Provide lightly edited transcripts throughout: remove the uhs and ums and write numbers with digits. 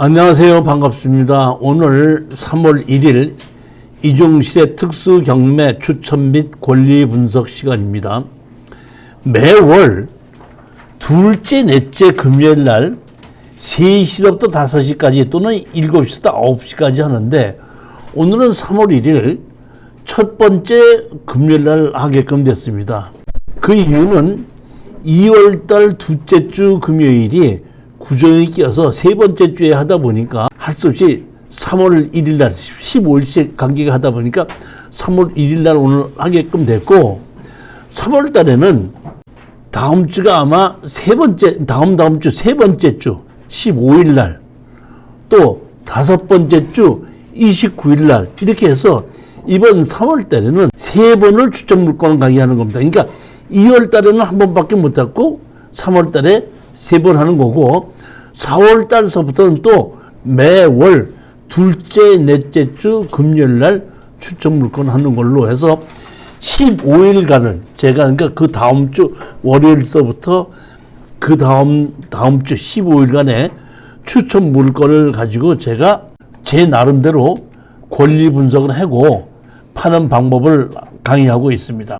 안녕하세요. 반갑습니다. 오늘 3월 1일 이종실의 특수경매 추천 및 권리 분석 시간입니다. 매월 둘째, 넷째 금요일 날 3시부터 5시까지 또는 7시부터 9시까지 하는데 오늘은 3월 1일 첫 번째 금요일 날 하게끔 됐습니다. 그 이유는 2월달 둘째 주 금요일이 구정이 끼어서 세 번째 주에 하다 보니까 할 수 없이 3월 1일 날 15일씩 관계가 하다 보니까 3월 1일 날 오늘 하게끔 됐고 3월 달에는 다음 주가 아마 다음 주 세 번째 주 15일 날 또 다섯 번째 주 29일 날 이렇게 해서 이번 3월 달에는 세 번을 추천 물건을 강의하는 겁니다. 그러니까 2월 달에는 한 번밖에 못 했고 3월 달에 세 번 하는 거고 4월 달서부터는 또 매월 둘째, 넷째 주 금요일 날 추천 물건 하는 걸로 해서 15일간을 제가 그러니까 그 다음 주 월요일서부터 그 다음 주 15일간의 추천 물건을 가지고 제가 제 나름대로 권리 분석을 하고 파는 방법을 강의하고 있습니다.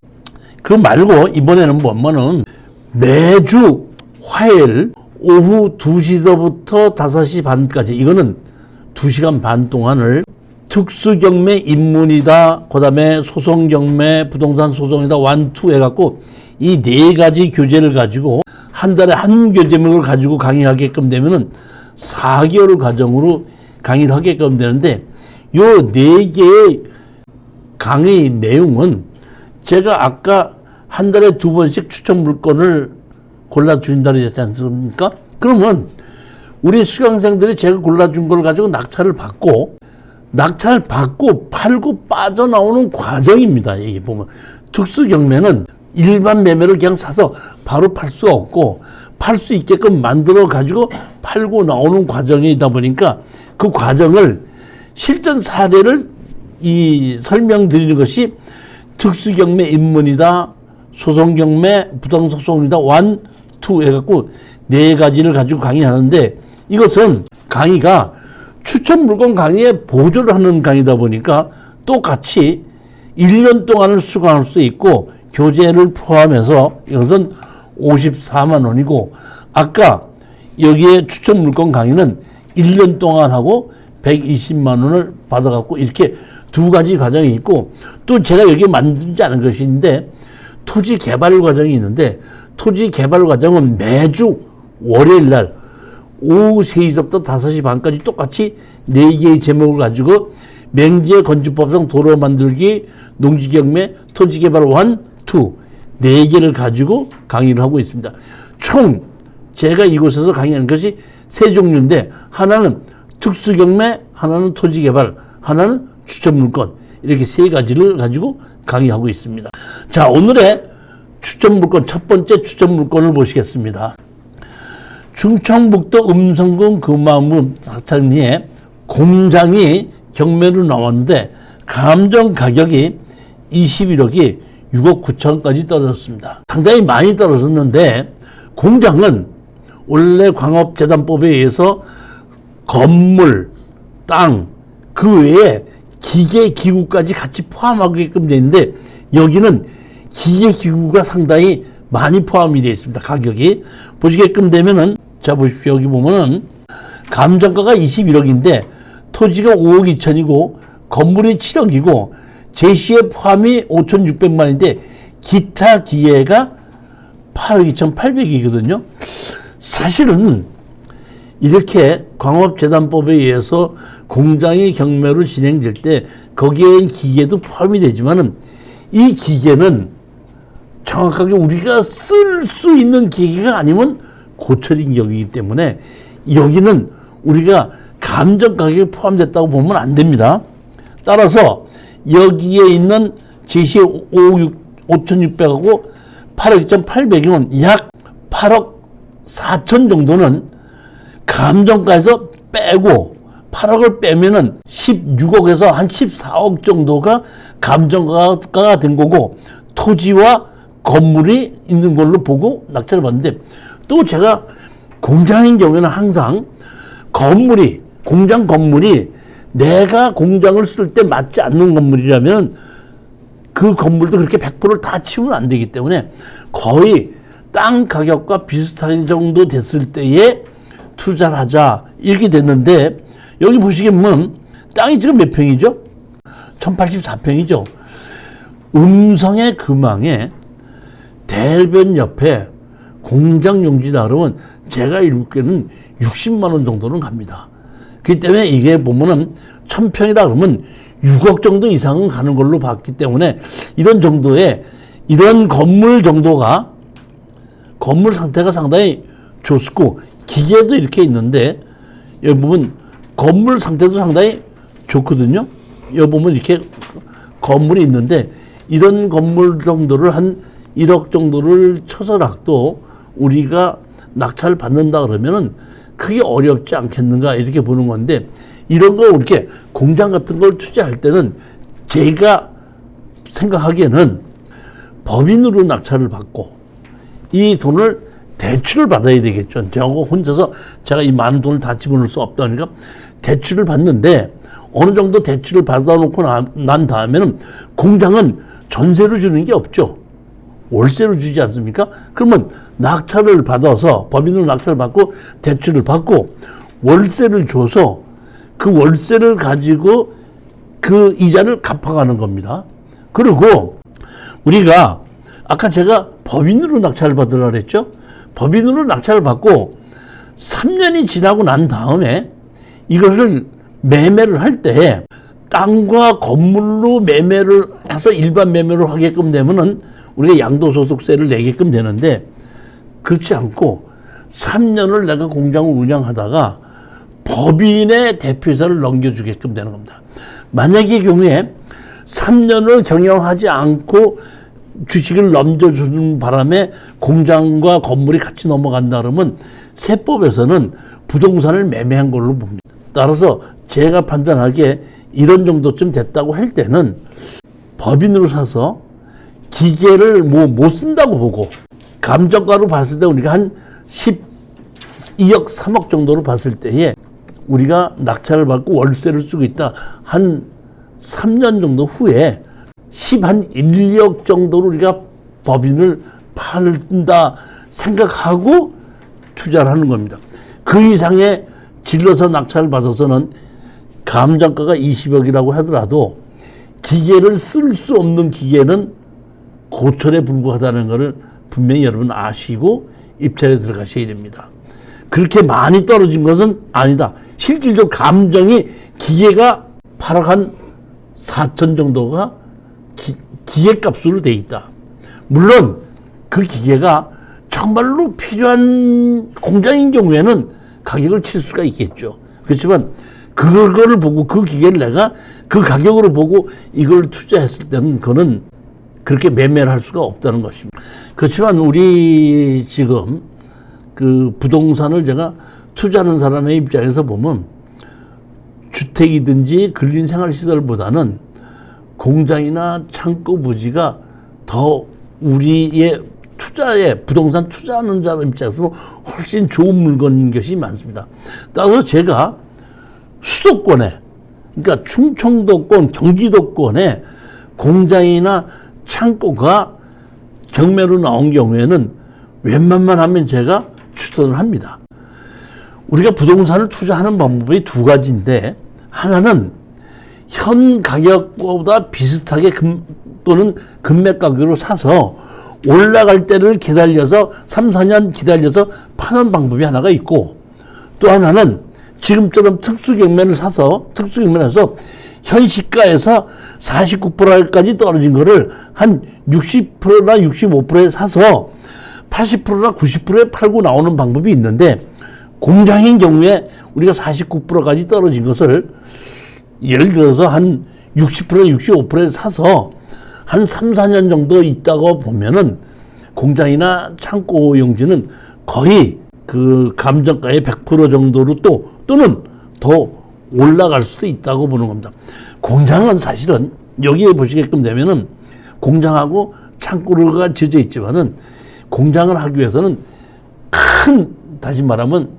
그 말고 이번에는 뭐냐면은 매주 화요일 오후 2시서부터 5시 반까지 이거는 2시간 반 동안을 특수경매 입문이다, 그 다음에 소송경매, 부동산 소송이다, 완투 해갖고 이 네 가지 교재를 가지고 한 달에 한 교재목을 가지고 강의하게끔 되면은 4개월 과정으로 강의를 하게끔 되는데 요 네 개의 강의 내용은 제가 아까 한 달에 2번씩 추천 물건을 골라주신다고 했지 않습니까? 그러면 우리 수강생들이 제가 골라준 걸 가지고 낙찰을 받고 팔고 빠져나오는 과정입니다. 이게 보면 특수경매는 일반 매매를 그냥 사서 바로 팔 수 없고 팔 수 있게끔 만들어 가지고 팔고 나오는 과정이다 보니까 그 과정을 실전 사례를 설명드리는 것이 특수경매 입문이다, 소송경매, 부당소송이다, 완투 해갖고 네 가지를 가지고 강의하는데 이것은 강의가 추천 물건 강의에 보조를 하는 강의다 보니까 똑같이 1년 동안을 수강할 수 있고 교재를 포함해서 이것은 54만 원이고 아까 여기에 추천 물건 강의는 1년 동안 하고 120만 원을 받아갖고 이렇게 두 가지 과정이 있고 또 제가 여기 만들지 않은 것이 있는데 토지 개발 과정이 있는데 토지 개발 과정은 매주 월요일 날 오후 3시부터 5시 반까지 똑같이 4개의 제목을 가지고 맹지의 건축법상 도로 만들기, 농지경매, 토지개발 1, 2 4개를 가지고 강의를 하고 있습니다. 총 제가 이곳에서 강의하는 것이 세 종류인데 하나는 특수경매, 하나는 토지개발, 하나는 추천물건 이렇게 세 가지를 가지고 강의하고 있습니다. 자, 오늘의 추천물건 첫 번째 추천물건을 보시겠습니다. 충청북도 음성군 금화문 사창리에 공장이 경매로 나왔는데 감정 가격이 21억이 6억 9천까지 떨어졌습니다. 상당히 많이 떨어졌는데 공장은 원래 광업재단법에 의해서 건물, 땅, 그 외에 기계, 기구까지 같이 포함하게끔 되어 있는데 여기는 기계, 기구가 상당히 많이 포함이 되어 있습니다. 가격이 보시게끔 되면은 자 보십시오. 여기 보면은 감정가가 21억인데 토지가 5억 2천이고 건물이 7억이고 제시의 포함이 5,600만인데 기타 기계가 8억 2,800이거든요. 사실은 이렇게 광업재단법에 의해서 공장의 경매로 진행될 때 거기에 기계도 포함이 되지만은 이 기계는 정확하게 우리가 쓸 수 있는 기계가 아니면 고철인 격이기 때문에 여기는 우리가 감정 가격이 포함됐다고 보면 안 됩니다. 따라서 여기에 있는 제시 5,600하고 8억 2,800이면 약 8억 4천 정도는 감정가에서 빼고 8억을 빼면은 16억에서 한 14억 정도가 감정가가 된 거고 토지와 건물이 있는 걸로 보고 낙찰을 받는데 또 제가 공장인 경우에는 항상 건물이 공장 건물이 내가 공장을 쓸 때 맞지 않는 건물이라면 그 건물도 그렇게 100%를 다 치우면 안 되기 때문에 거의 땅 가격과 비슷한 정도 됐을 때에 투자를 하자 이렇게 됐는데, 여기 보시면 땅이 지금 몇 평이죠? 1084평이죠. 음성의 금왕에 대변 옆에 공장 용지다 그러면 제가 읽기에는 60만 원 정도는 갑니다. 그렇기 때문에 이게 보면은 1000평이라 그러면 6억 정도 이상은 가는 걸로 봤기 때문에 이런 정도의 이런 건물 정도가 건물 상태가 상당히 좋고 기계도 이렇게 있는데 여기 보면 건물 상태도 상당히 좋거든요. 여기 보면 이렇게 건물이 있는데 이런 건물 정도를 한 1억 정도를 쳐서라도 우리가 낙찰을 받는다 그러면은 크게 어렵지 않겠는가 이렇게 보는 건데, 이런 거 이렇게 공장 같은 걸 투자할 때는 제가 생각하기에는 법인으로 낙찰을 받고 이 돈을 대출을 받아야 되겠죠. 제가 혼자서 제가 이 많은 돈을 다 집어넣을 수 없다니까 대출을 받는데, 어느 정도 대출을 받아놓고 난 다음에는 공장은 전세로 주는 게 없죠. 월세로 주지 않습니까? 그러면 낙찰을 받아서 법인으로 낙찰을 받고 대출을 받고 월세를 줘서 그 월세를 가지고 그 이자를 갚아가는 겁니다. 그리고 우리가 아까 제가 법인으로 낙찰을 받으라 그랬죠. 법인으로 낙찰을 받고 3년이 지나고 난 다음에 이것을 매매를 할 때 땅과 건물로 매매를 해서 일반 매매를 하게끔 되면은 우리가 양도소득세를 내게끔 되는데, 그렇지 않고 3년을 내가 공장을 운영하다가 법인의 대표이사를 넘겨주게끔 되는 겁니다. 만약의 경우에 3년을 경영하지 않고 주식을 넘겨주는 바람에 공장과 건물이 같이 넘어간다 그러면 세법에서는 부동산을 매매한 걸로 봅니다. 따라서 제가 판단하기에 이런 정도쯤 됐다고 할 때는 법인으로 사서 기계를 못 쓴다고 보고, 감정가로 봤을 때 우리가 한 12억, 3억 정도로 봤을 때에 우리가 낙찰을 받고 월세를 쓰고 있다. 한 3년 정도 후에 1억 정도로 우리가 법인을 팔다 생각하고 투자를 하는 겁니다. 그 이상의 질러서 낙찰을 받아서는 감정가가 20억이라고 하더라도 기계를 쓸 수 없는 기계는 고철에 불과하다는 것을 분명히 여러분 아시고 입찰에 들어가셔야 됩니다. 그렇게 많이 떨어진 것은 아니다. 실질적으로 감정이 기계가 8억 한 4천 정도가 기계값으로 돼 있다. 물론 그 기계가 정말로 필요한 공장인 경우에는 가격을 칠 수가 있겠죠. 그렇지만 그거를 보고 그 기계를 내가 그 가격으로 보고 이걸 투자했을 때는 그거는 그렇게 매매를 할 수가 없다는 것입니다. 그렇지만 우리 지금 그 부동산을 제가 투자하는 사람의 입장에서 보면 주택이든지 근린 생활시설보다는 공장이나 창고 부지가 더 우리의 투자에 부동산 투자하는 사람 입장에서 훨씬 좋은 물건인 것이 많습니다. 따라서 제가 수도권에, 그러니까 충청도권, 경기도권에 공장이나 창고가 경매로 나온 경우에는 웬만만 하면 제가 추천을 합니다. 우리가 부동산을 투자하는 방법이 두 가지인데, 하나는 현 가격보다 비슷하게 또는 금매 가격으로 사서 올라갈 때를 기다려서 3, 4년 기다려서 파는 방법이 하나가 있고, 또 하나는 지금처럼 특수경매를 사서 현 시가에서 49%까지 떨어진 거를 한 60%나 65%에 사서 80%나 90%에 팔고 나오는 방법이 있는데, 공장인 경우에 우리가 49%까지 떨어진 것을 예를 들어서 한 60%, 65%에 사서 한 3, 4년 정도 있다고 보면은 공장이나 창고 용지는 거의 그 감정가의 100% 정도로 또는 더 올라갈 수도 있다고 보는 겁니다. 공장은 사실은 여기에 보시게끔 되면은 공장하고 창고가 지어져 있지만은 공장을 하기 위해서는 다시 말하면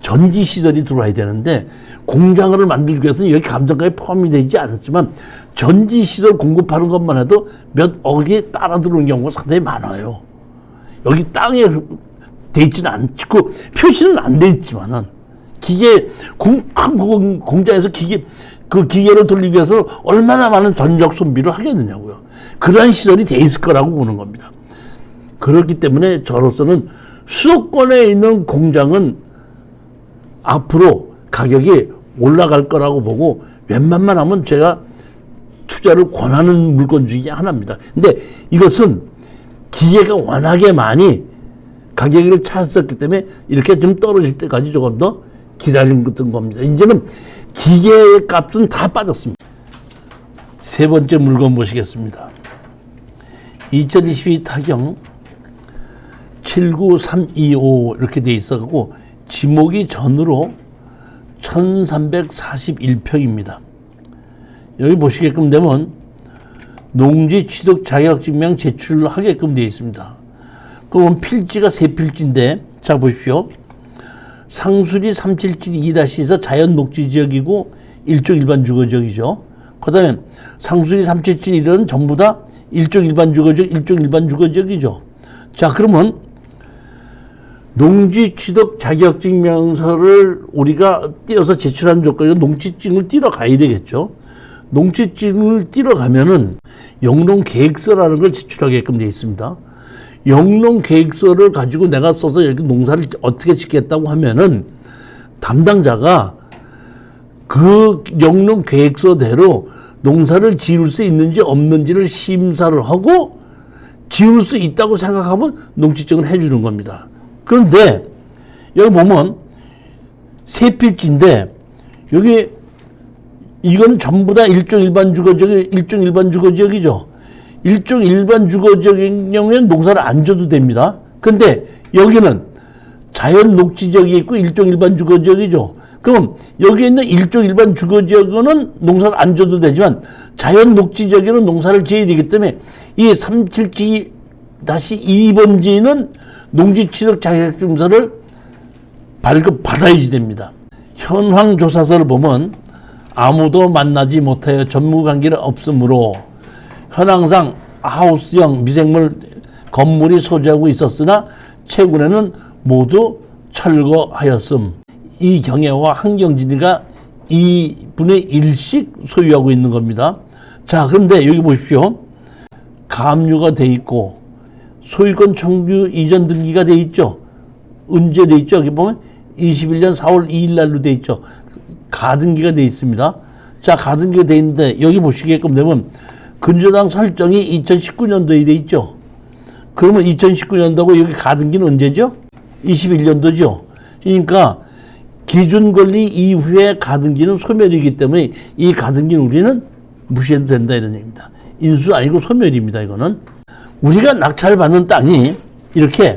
전지 시설이 들어와야 되는데 공장을 만들기 위해서는 여기 감정가에 포함이 되지 않았지만 전지 시설 공급하는 것만 해도 몇 억이 따라 들어오는 경우가 상당히 많아요. 여기 땅에 돼 있지는 않고 표시는 안 돼 있지만은 기계 큰 공장에서 그 기계를 돌리기 위해서 얼마나 많은 전력 소비를 하겠느냐고요. 그러한 시설이 돼 있을 거라고 보는 겁니다. 그렇기 때문에 저로서는 수도권에 있는 공장은 앞으로 가격이 올라갈 거라고 보고 웬만만 하면 제가 투자를 권하는 물건 중에 하나입니다. 근데 이것은 기계가 워낙에 많이 가격을 찾았기 때문에 이렇게 좀 떨어질 때까지 조금 더 기다린 겁니다. 이제는 기계의 값은 다 빠졌습니다. 세 번째 물건 보시겠습니다. 2022 타경 79325 이렇게 돼 있어갖고 지목이 전으로 1341평입니다. 여기 보시게끔 되면 농지 취득 자격증명 제출을 하게끔 되어 있습니다. 그러면 필지가 세 필지인데, 자 보십시오. 상수리 3772-2에서 자연 녹지 지역이고 일종 일반 주거 지역이죠. 그 다음에 상수리 3771은 전부 다 일종 일반 주거 지역, 일종 일반 주거 지역이죠. 자, 그러면 농지 취득 자격증명서를 우리가 띄어서 제출한 조건이 농지증을 띄러 가야 되겠죠. 농지증을 띄러 가면은 영농 계획서라는 걸 제출하게끔 되어 있습니다. 영농 계획서를 가지고 내가 써서 이렇게 농사를 어떻게 짓겠다고 하면은 담당자가 그 영농 계획서대로 농사를 지을 수 있는지 없는지를 심사를 하고 지을 수 있다고 생각하면 농지증을 해주는 겁니다. 그런데 여기 보면 세 필지인데 여기 이건 전부 다 일종 일반 주거지역, 일종 일반 주거지역이죠. 일종 일반 주거지역인 경우에는 농사를 안 줘도 됩니다. 근데 여기는 자연 녹지지역이 있고 일종 일반 주거지역이죠. 그럼 여기 있는 일종 일반 주거지역은 농사를 안 줘도 되지만 자연 녹지지역에는 농사를 지어야 되기 때문에 이 377-2번지는 농지취득 자격증서를 발급받아야지 됩니다. 현황 조사서를 보면 아무도 만나지 못하여 전무관계가 없으므로 현황상 하우스형 미생물 건물이 소재하고 있었으나 최근에는 모두 철거하였음. 이 경애와 환경진이가 2분의 1씩 소유하고 있는 겁니다. 자, 그런데 여기 보십시오. 가압류가 돼 있고 소유권 청구 이전 등기가 돼 있죠. 언제 돼 있죠? 여기 보면 21년 4월 2일 날로 돼 있죠. 가등기가 돼 있습니다. 자, 가등기가 돼 있는데 여기 보시게끔 되면 근저당 설정이 2019년도에 돼 있죠. 그러면 2019년도고 여기 가등기는 언제죠? 21년도죠. 그러니까 기준 권리 이후에 가등기는 소멸이기 때문에 이 가등기는 우리는 무시해도 된다 이런 얘기입니다. 인수 아니고 소멸입니다. 이거는 우리가 낙찰 받는 땅이 이렇게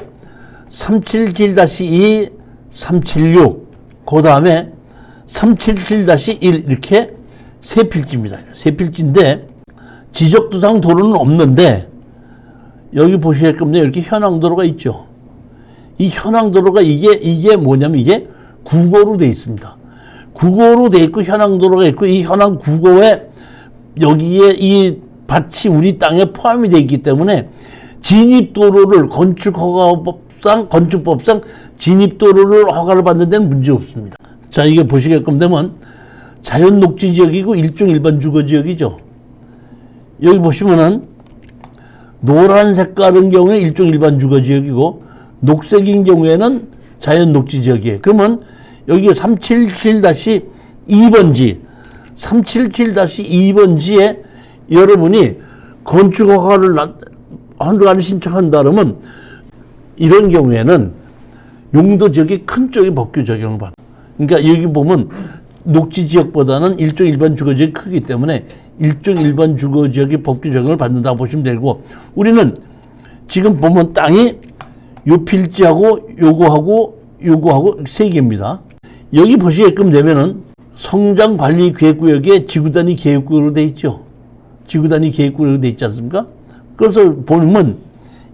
377-2, 376, 그 다음에 377-1 이렇게 세 필지입니다. 세 필지인데 지적도상 도로는 없는데 여기 보시게끔 이렇게 현황도로가 있죠. 이 현황도로가 이게 뭐냐면 이게 국어로 되어 있습니다. 국어로 되어 있고 현황도로가 있고 이 현황 국어에 여기에 이 밭이 우리 땅에 포함이 되어 있기 때문에 진입도로를 건축법상 진입도로를 허가를 받는 데는 문제 없습니다. 자, 이게 보시게끔 되면 자연 녹지 지역이고 일종 일반 주거 지역이죠. 여기 보시면은 노란 색깔인 경우에 일종 일반 주거 지역이고 녹색인 경우에는 자연 녹지 지역이에요. 그러면 여기 377-2번지 377-2번지에 여러분이 건축 허가를 신청한다 그러면 이런 경우에는 용도 지역이 큰 쪽이 법규 적용을 받아요. 그러니까 여기 보면 녹지 지역보다는 일종 일반 주거 지역이 크기 때문에 일종 일반 주거 지역이 법규 적용을 받는다고 보시면 되고 우리는 지금 보면 땅이 요 필지하고 요거하고 세 개입니다. 여기 보시게끔 되면은 성장관리계획구역에 지구단위 계획구역으로 되어 있죠. 지구단위 계획구역으로 되어 있지 않습니까? 그래서 보면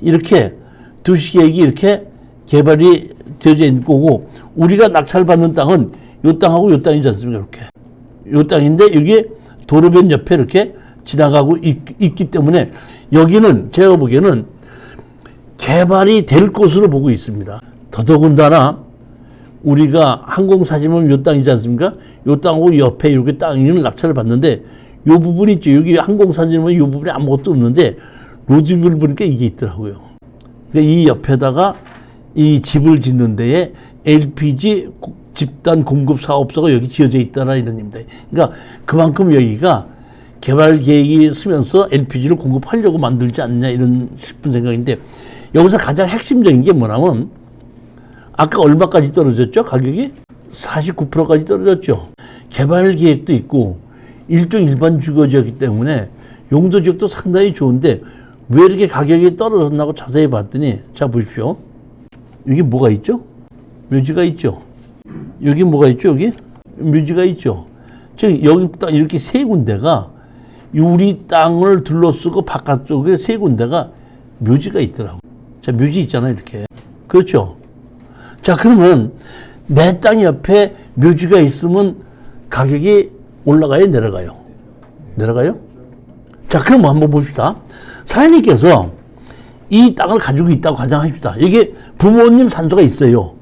이렇게 도시계획이 이렇게 개발이 되어져 있는 거고, 우리가 낙찰 받는 땅은 요 땅하고 요 땅이지 않습니까? 이렇게. 요 땅인데 여기 도로변 옆에 이렇게 지나가고 있기 때문에 여기는 제가 보기에는 개발이 될 것으로 보고 있습니다. 더더군다나 우리가 항공사진은 요 땅이지 않습니까? 요 땅하고 옆에 이렇게 땅을 낙찰을 받는데 요 부분이 있죠. 여기 항공사진은 요 부분에 아무것도 없는데 로직을 보니까 이게 있더라고요. 그러니까 이 옆에다가 이 집을 짓는 데에 LPG 집단 공급 사업소가 여기 지어져 있다는 이런 겁니다. 그러니까 그만큼 여기가 개발 계획이 쓰면서 LPG를 공급하려고 만들지 않느냐 이런 싶은 생각인데, 여기서 가장 핵심적인 게 뭐냐면 아까 얼마까지 떨어졌죠? 가격이 49%까지 떨어졌죠. 개발 계획도 있고 일반 주거지였기 때문에 용도 지역도 상당히 좋은데 왜 이렇게 가격이 떨어졌나고 자세히 봤더니, 자 보십시오. 여기 뭐가 있죠? 묘지가 있죠. 여기 뭐가 있죠? 여기 묘지가 있죠. 즉 여기 딱 이렇게 세 군데가, 우리 땅을 둘러쓰고 바깥쪽에 세 군데가 묘지가 있더라고. 자, 묘지 있잖아요, 이렇게. 그렇죠. 자, 그러면 내 땅 옆에 묘지가 있으면 가격이 올라가요, 내려가요? 내려가요? 자, 그럼 한번 봅시다. 사장님께서 이 땅을 가지고 있다고 가정합시다. 이게 부모님 산소가 있어요.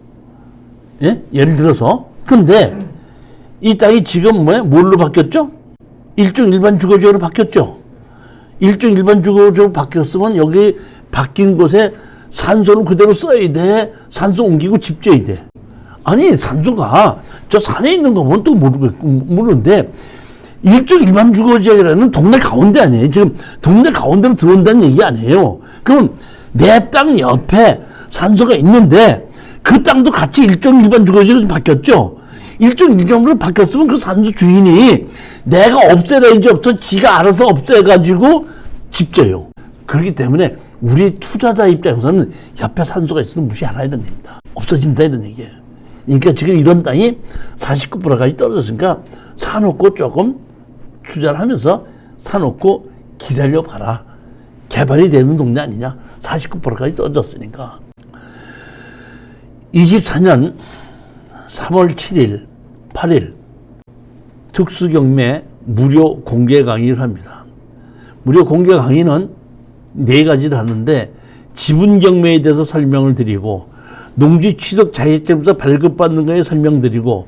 예? 예를 들어서. 근데 이 땅이 지금 뭘로 바뀌었죠? 일반 주거지역으로 바뀌었죠. 일반 주거지역으로 바뀌었으면 여기 바뀐 곳에 산소를 그대로 써야 돼? 산소 옮기고 집 지어야 돼? 아니, 산소가 저 산에 있는 거면 또 모르는데, 일반 주거지역이라는 동네 가운데 아니에요. 지금 동네 가운데로 들어온다는 얘기 아니에요. 그럼 내 땅 옆에 산소가 있는데 그 땅도 같이 일반 주거지역으로 바뀌었죠. 일정으로 바뀌었으면 그 산소 주인이 내가 없애야지 없어, 지가 알아서 없애가지고 집 져요. 그렇기 때문에 우리 투자자 입장에서는 옆에 산소가 있으면 무시하라 이런 얘기입니다. 없어진다 이런 얘기예요. 그러니까 지금 이런 땅이 49%까지 떨어졌으니까 사놓고 조금 투자를 하면서 사놓고 기다려봐라. 개발이 되는 동네 아니냐. 49%까지 떨어졌으니까. 24년 3월 7일, 8일 특수경매 무료 공개 강의를 합니다. 무료 공개 강의는 4가지를 하는데, 지분 경매에 대해서 설명을 드리고, 농지 취득 자격증부터 발급받는 거에 설명드리고,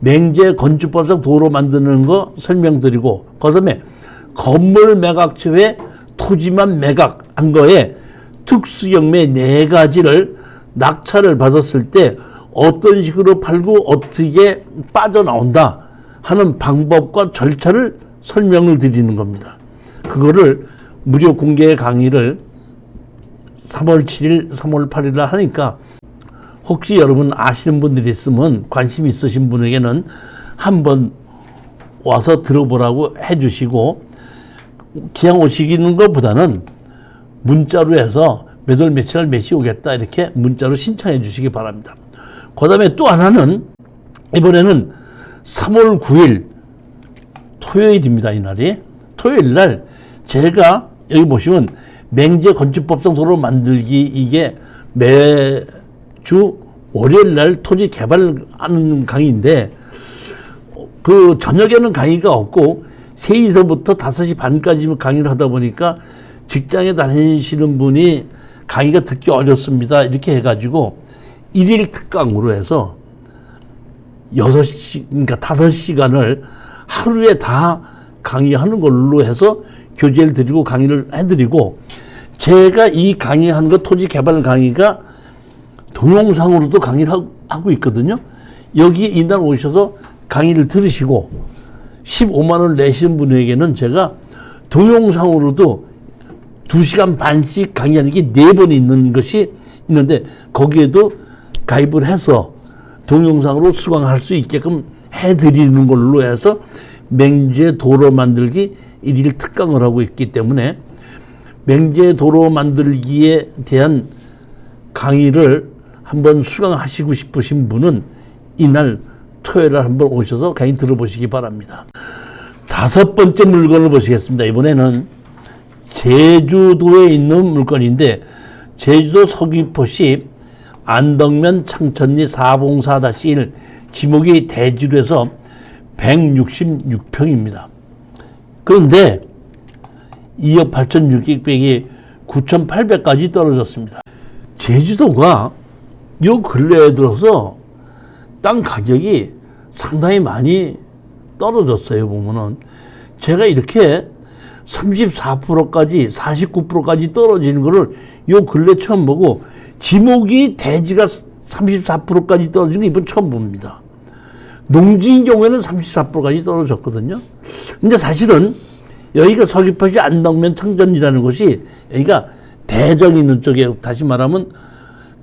맹제 건축법상 도로 만드는 거 설명드리고, 그 다음에 건물 매각처에 토지만 매각한 거에 특수경매 4가지를 낙찰을 받았을 때 어떤 식으로 팔고 어떻게 빠져나온다 하는 방법과 절차를 설명을 드리는 겁니다. 그거를 무료 공개 강의를 3월 7일, 3월 8일 날 하니까, 혹시 여러분 아시는 분들이 있으면 관심 있으신 분에게는 한번 와서 들어보라고 해주시고, 그냥 오시는 것보다는 문자로 해서 몇 월 며칠 날 몇 시 오겠다 이렇게 문자로 신청해 주시기 바랍니다. 그 다음에 또 하나는, 이번에는 3월 9일 토요일입니다. 이날이 토요일 날 제가 여기 보시면 맹제 건축법상 도로 만들기, 이게 매주 월요일 날 토지 개발하는 강의인데, 그 저녁에는 강의가 없고 3시서부터 5시 반까지 강의를 하다 보니까 직장에 다니시는 분이 강의가 듣기 어렵습니다. 이렇게 해가지고 1일 특강으로 해서 6시, 그러니까 5시간을 하루에 다 강의하는 걸로 해서 교재를 드리고 강의를 해드리고, 제가 이 강의하는 거 토지 개발 강의가 동영상으로도 강의를 하고 있거든요. 여기 이날 오셔서 강의를 들으시고 15만 원 내시는 분에게는 제가 동영상으로도 2시간 반씩 강의하는 게 4번 있는 것이 있는데, 거기에도 가입을 해서 동영상으로 수강할 수 있게끔 해드리는 걸로 해서 맹제 도로 만들기 1일 특강을 하고 있기 때문에, 맹제 도로 만들기에 대한 강의를 한번 수강하시고 싶으신 분은 이날 토요일에 한번 오셔서 강의 들어보시기 바랍니다. 5번째 물건을 보시겠습니다. 이번에는 제주도에 있는 물건인데, 제주도 서귀포시 안덕면 창천리 404-1 지목이 대지로 해서 166평입니다. 그런데 2억 8,600백이 9,800까지 떨어졌습니다. 제주도가 요 근래에 들어서 땅 가격이 상당히 많이 떨어졌어요. 보면은 제가 이렇게 34%까지 49%까지 떨어지는 거를 요 근래 처음 보고, 지목이 대지가 34%까지 떨어지는 거 이번 처음 봅니다. 농지인 경우에는 34%까지 떨어졌거든요. 근데 사실은 여기가 서귀포시 안덕면 창전이라는 곳이, 여기가 대전 있는 쪽에, 다시 말하면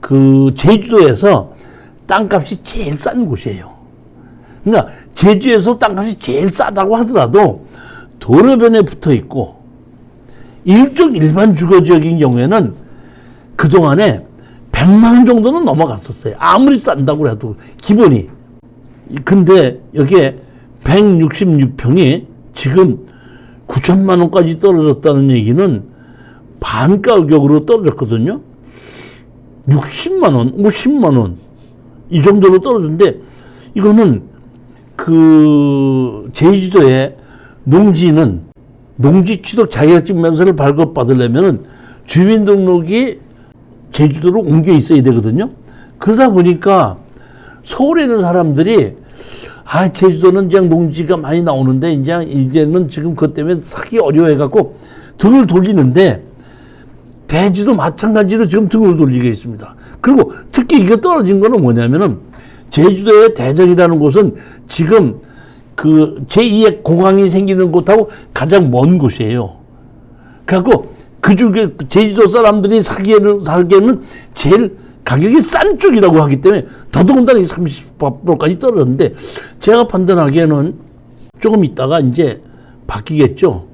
그 제주도에서 땅값이 제일 싼 곳이에요. 그러니까 제주에서 땅값이 제일 싸다고 하더라도 도로변에 붙어 있고 일반 주거지역인 경우에는 그동안에 100만 원 정도는 넘어갔었어요. 아무리 싼다고 해도 기본이. 근데 여기에 166평이 지금 9천만 원까지 떨어졌다는 얘기는 반 가격으로 떨어졌거든요. 60만 원, 50만 원 이 정도로 떨어졌는데, 이거는 그 제주도의 농지는 농지 취득 자격증 면세를 발급받으려면 주민등록이 제주도로 옮겨 있어야 되거든요. 그러다 보니까 서울에 있는 사람들이 제주도는 그냥 농지가 많이 나오는데 이제는 지금 그것 때문에 사기 어려워해갖고 등을 돌리는데, 대지도 마찬가지로 지금 등을 돌리고 있습니다. 그리고 특히 이게 떨어진 거는 뭐냐면은, 제주도의 대전이라는 곳은 지금 그 제2의 공항이 생기는 곳하고 가장 먼 곳이에요. 그래갖고 그중에 제주도 사람들이 살기에는 제일 가격이 싼 쪽이라고 하기 때문에 더더군다나 30%까지 떨어졌는데, 제가 판단하기에는 조금 있다가 이제 바뀌겠죠.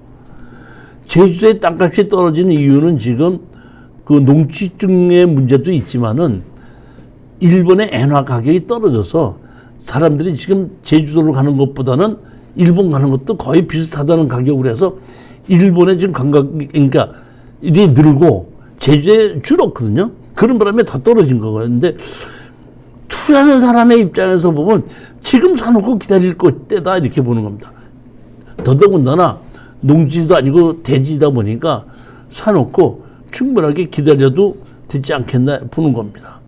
제주도의 땅값이 떨어지는 이유는 지금 그 농지증의 문제도 있지만은 일본의 엔화 가격이 떨어져서 사람들이 지금 제주도로 가는 것보다는 일본 가는 것도 거의 비슷하다는 가격으로 해서 일본에 지금 관광이, 그러니까 일이 늘고 제주도에 줄었거든요. 그런 바람에 더 떨어진 거거든요. 근데 투자하는 사람의 입장에서 보면 지금 사놓고 기다릴 때다 이렇게 보는 겁니다. 더더군다나 농지도 아니고 대지다 보니까 사놓고 충분하게 기다려도 되지 않겠나 보는 겁니다.